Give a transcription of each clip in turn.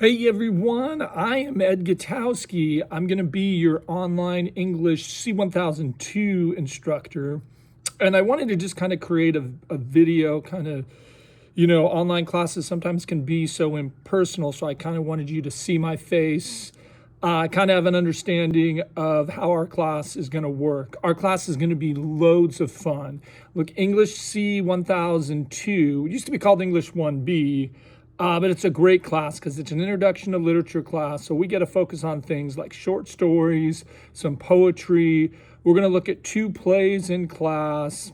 Hey everyone, I am Ed Gutowski. I'm going to be your online English C1002 instructor. And I wanted to just kind of create a video online classes sometimes can be so impersonal. So I kind of wanted you to see my face, kind of have an understanding of how our class is going to work. Our class is going to be loads of fun. Look, English C1002, it used to be called English 1B. But it's a great class because it's an introduction to literature class. So we get to focus on things like short stories, some poetry. We're going to look at 2 plays in class.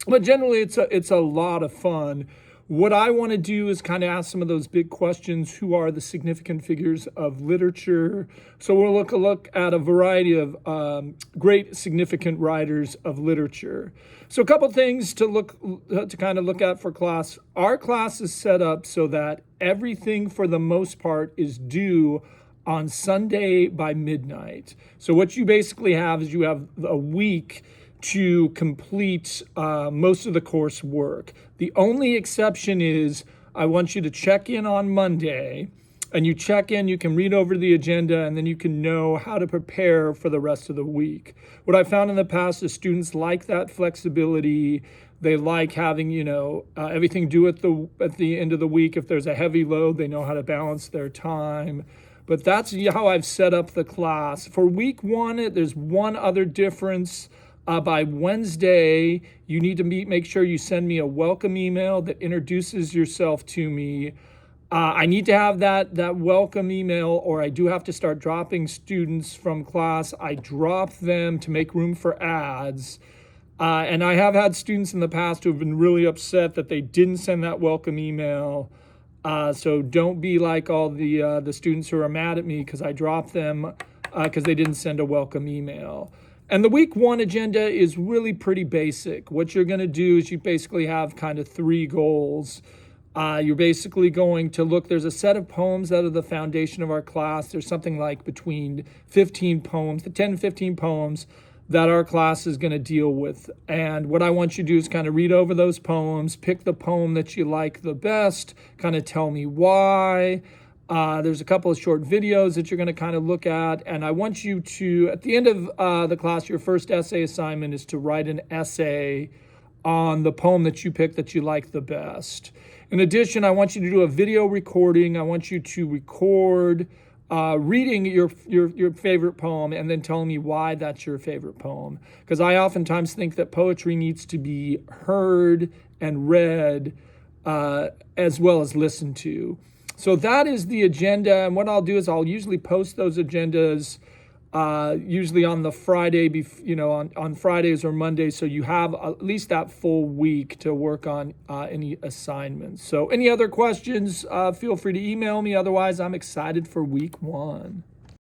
But generally, it's a lot of fun. What I want to do is kind of ask some of those big questions. Who are the significant figures of literature? So we'll look at a variety of great significant writers of literature. So a couple things to kind of look at for class. Our class is set up so that everything for the most part is due on Sunday by midnight. So what you basically have is you have a week to complete most of the coursework. The only exception is I want you to check in on Monday, and you check in, you can read over the agenda, and then you can know how to prepare for the rest of the week. What I found in the past is students like that flexibility. They like having, everything due at the end of the week. If there's a heavy load, they know how to balance their time. But that's how I've set up the class. For week 1, there's one other difference. By Wednesday, you need to make sure you send me a welcome email that introduces yourself to me. I need to have that welcome email, or I do have to start dropping students from class. I drop them to make room for ads. And I have had students in the past who have been really upset that they didn't send that welcome email. So don't be like all the students who are mad at me because I dropped them because they didn't send a welcome email. And the week 1 agenda is really pretty basic. What you're going to do is you basically have kind of 3 goals. You're basically going to look, there's a set of poems that are the foundation of our class. There's something like between 15 poems, the 10 to 15 poems that our class is going to deal with. And what I want you to do is kind of read over those poems, pick the poem that you like the best, kind of tell me why. There's a couple of short videos that you're going to kind of look at. And I want you to, at the end of the class, your first essay assignment is to write an essay on the poem that you pick that you like the best. In addition, I want you to do a video recording. I want you to record reading your favorite poem and then telling me why that's your favorite poem. Because I oftentimes think that poetry needs to be heard and read as well as listened to. So that is the agenda, and what I'll do is I'll usually post those agendas usually on the Friday, on Fridays or Mondays, so you have at least that full week to work on any assignments. So any other questions, feel free to email me. Otherwise, I'm excited for week 1.